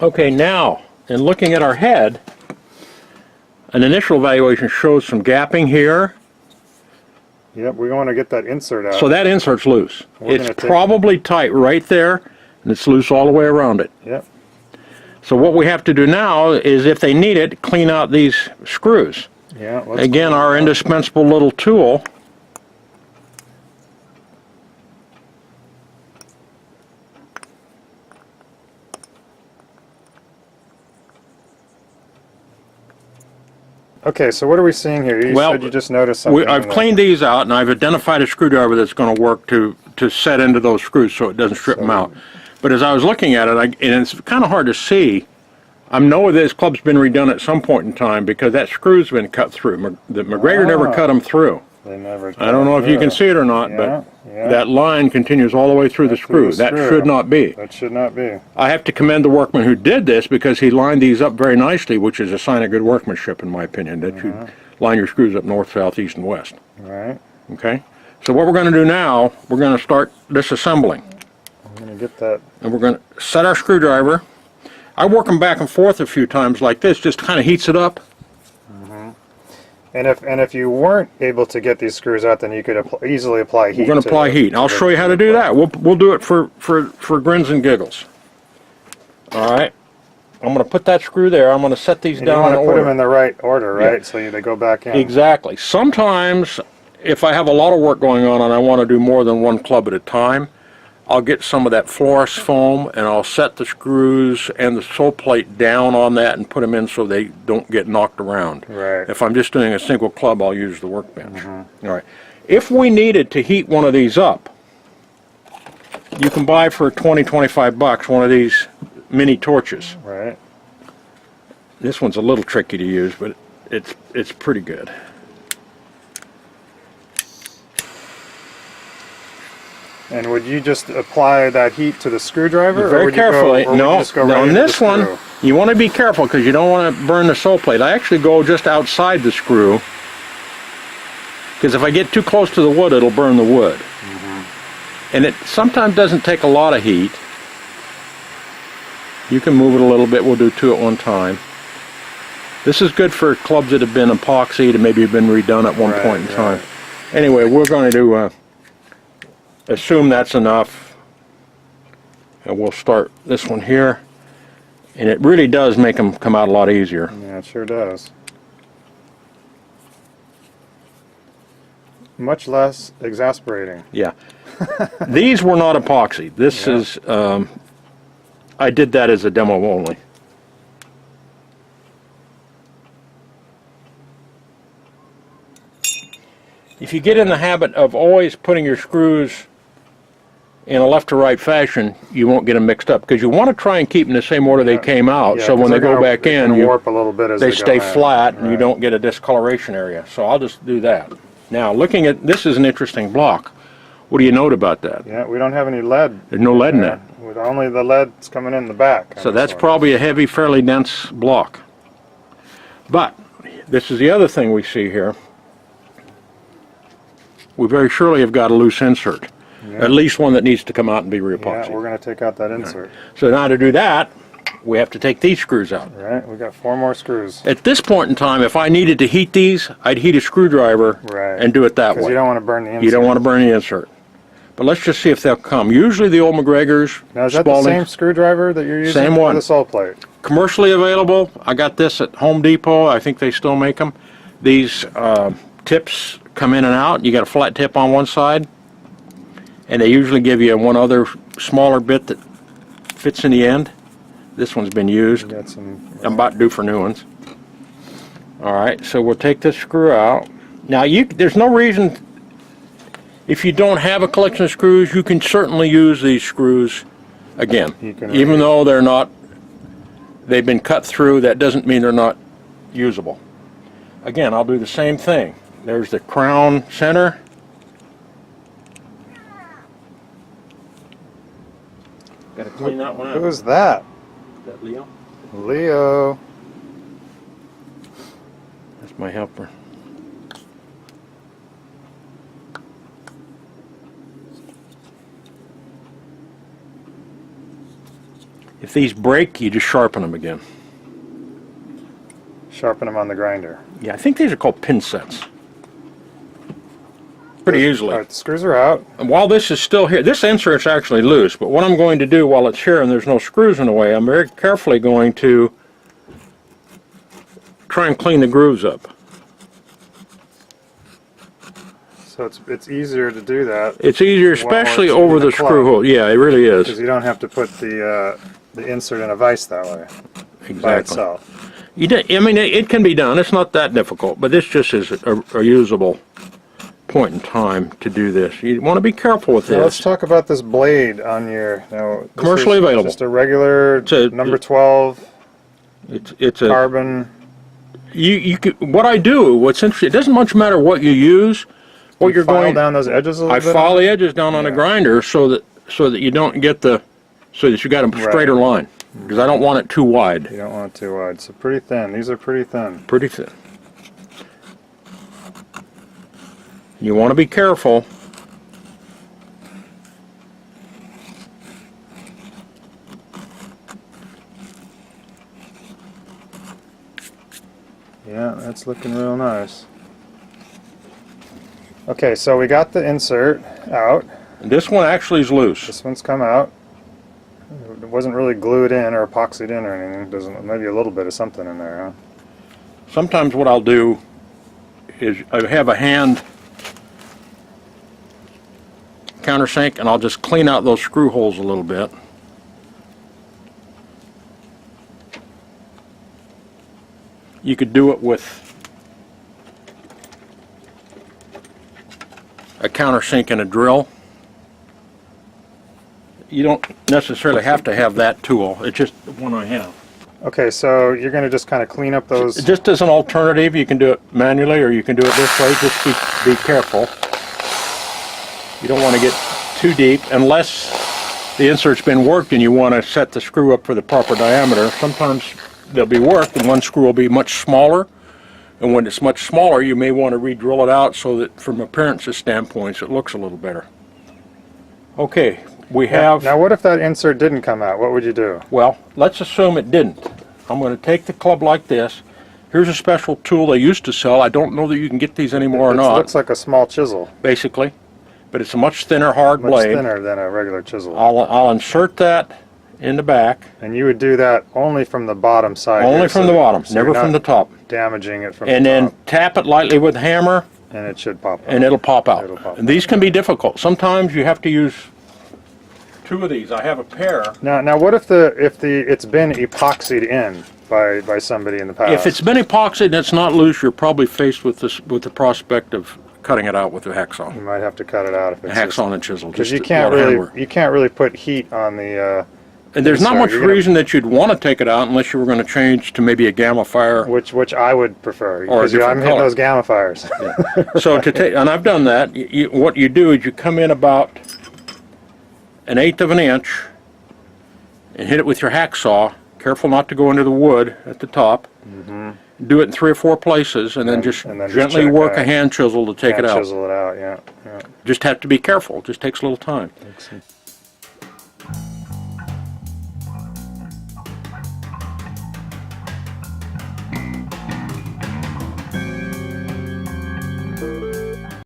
Okay, now, in looking at our head, an initial evaluation shows some gapping here. Yep, we want to get that insert out. So that insert's loose. We're It's probably tight right there, and it's loose all the way around it. Yep. So what we have to do now is, if they need it, clean out these screws. Yeah. Again, our indispensable little tool. Okay, so what are we seeing here? You said you just noticed something. I've cleaned these out, and I've identified a screwdriver that's going to work to set into those screws so it doesn't strip them out. But as I was looking at it, and it's kind of hard to see, I know this club's been redone at some point in time because that screw's been cut through. The McGregor never cut them through. They never. I don't know if you can see it or not, but that line continues all the way through the screw. That should not be. That should not be. I have to commend the workman who did this because he lined these up very nicely, which is a sign of good workmanship, in my opinion, that you line your screws up north, south, east, and west. Right. Okay? So what we're going to do now, we're going to start disassembling. I'm going to get that. And we're going to set our screwdriver. I work them back and forth a few times like this, just kind of heats it up. And if you weren't able to get these screws out, then you could easily apply heat. We're going to apply heat. I'll show you how to do that. We'll do it for grins and giggles. All right. I'm going to put that screw there. I'm going to set these down in order. You want to put them in the right order, right? Yeah. So they go back in. Exactly. Sometimes, if I have a lot of work going on and I want to do more than one club at a time, I'll get some of that Florist foam and I'll set the screws and the Soleplate down on that and put them in so they don't get knocked around. Right. If I'm just doing a single club, I'll use the workbench. All right. If we needed to heat one of these up, you can buy for 20, 25 bucks one of these mini torches. Right. This one's a little tricky to use, but it's pretty good. And would you just apply that heat to the screwdriver? Very carefully. No, on this one, you want to be careful because you don't want to burn the Soleplate. I actually go just outside the screw because if I get too close to the wood, it'll burn the wood. And it sometimes doesn't take a lot of heat. You can move it a little bit. We'll do two at one time. This is good for clubs that have been epoxied and maybe have been redone at one point in time. Anyway, we're going to assume that's enough, and we'll start this one here, and it really does make them come out a lot easier. Yeah, it sure does. Much less exasperating. Yeah. These were not epoxy. This is, I did that as a demo only. If you get in the habit of always putting your screws in a left to right fashion, you won't get them mixed up because you want to try and keep them in the same order they came out. So when they go back in, warp a little bit as they stay flat and you don't get a discoloration area. So I'll just do that. Now, looking at this is an interesting block. What do you note about that? Yeah, we don't have any lead. There's no lead in it. With only the lead's coming in the back. So that's probably a heavy, fairly dense block. But this is the other thing we see here. We very surely have got a loose insert. At least one that needs to come out and be reepoxied. Yeah, we're going to take out that insert. So now to do that, we have to take these screws out. Right, we got 4 more screws. At this point in time, if I needed to heat these, I'd heat a screwdriver and do it that way. Because you don't want to burn the insert. You don't want to burn the insert. But let's just see if they'll come. Usually the old McGregors, now is that the same screwdriver that you're using same one. For the Soleplate? Commercially available. I got this at Home Depot. I think they still make them. These tips come in and out. You got a flat tip on one side, and they usually give you one other smaller bit that fits in the end. This one's been used. I'm about due for new ones. All right, so we'll take this screw out. Now, there's no reason, if you don't have a collection of screws, you can certainly use these screws again. Even though they've been cut through, that doesn't mean they're not usable. Again, I'll do the same thing. There's the crown center. Got to clean that one out. Who's that? Is that Leo? Leo. That's my helper. If these break, you just sharpen them again. Sharpen them on the grinder. Yeah, I think these are called pin sets. Pretty easily. All right, the screws are out. And while this is still here, this insert's actually loose, but what I'm going to do while it's here and there's no screws in the way, I'm very carefully going to try and clean the grooves up. So it's easier to do that. It's easier, especially While it's over in the the screw club. hole. Yeah, it really is. Because you don't have to put the insert in a vise that way by Exactly. itself. I mean, it can be done. It's not that difficult, but this just is a usable point in time to do this. You want to be careful with Now let's this. talk about this blade on your. Now, this Commercially is available. Just a regular number 12 It's a carbon. you could, what I do. What's interesting. It doesn't much matter what you use. What you're file going. down those edges a little I bit. file the edges down on a Yeah. grinder so that you don't get so that you got a straighter line, because I don't want it too wide. You don't want it too wide. So pretty thin. These are pretty thin. Pretty thin. You want to be careful. Yeah, that's looking real nice. Okay, so we got the insert out. This one actually is loose. This one's come out. It wasn't really glued in or epoxied in or anything. Doesn't maybe a little bit of something in there, huh? Sometimes what I'll do is I have a hand countersink and I'll just clean out those screw holes a little bit. You could do it with a countersink and a drill. You don't necessarily have to have that tool. It's just one I have. Okay, so you're going to just kind of clean up those. Just as an alternative, you can do it manually or you can do it this way. Just be careful. You don't want to get too deep unless the insert's been worked and you want to set the screw up for the proper diameter. Sometimes they'll be worked and one screw will be much smaller. And when it's much smaller, you may want to re-drill it out so that from appearances standpoints it looks a little better. Okay, we have... Now what if that insert didn't come out? What would you do? Well, let's assume it didn't. I'm going to take the club like this. Here's a special tool they used to sell. I don't know that you can get these anymore or It not. looks like a small chisel. Basically. But it's a much thinner, hard Much blade. thinner than a regular chisel. I'll insert that in the back. And you would do that only from the bottom side. Only here, from so the that- bottom, so never you're from not the top. damaging it from And the then top. tap it lightly with a hammer, And it should pop out. and it'll pop out. It'll pop And these can be difficult. Sometimes you have to use two of these. I have a pair. Now what if it's been epoxied in by somebody in the past? If it's been epoxied and it's not loose, you're probably faced with the prospect of cutting it out with a hacksaw. you might have to cut it out if A it's hacksaw and a chisel. because just you can't a lot of really put heat on the And there's not insert. much You're gonna- reason that you'd want to take it out unless you were going to change to maybe a gamma fire. which I would prefer Or a because different I'm hitting color. those gamma fires. So to take, and I've done that. What you do is you come in about 1/8 of an inch and hit it with your hacksaw. Careful not to go into the wood at the top. Do it in 3 or 4 places, and then just and then just gently check work that. a hand chisel to take it Can't out. Chisel it out, yeah. Just have to be careful. It just takes a little time. Makes sense.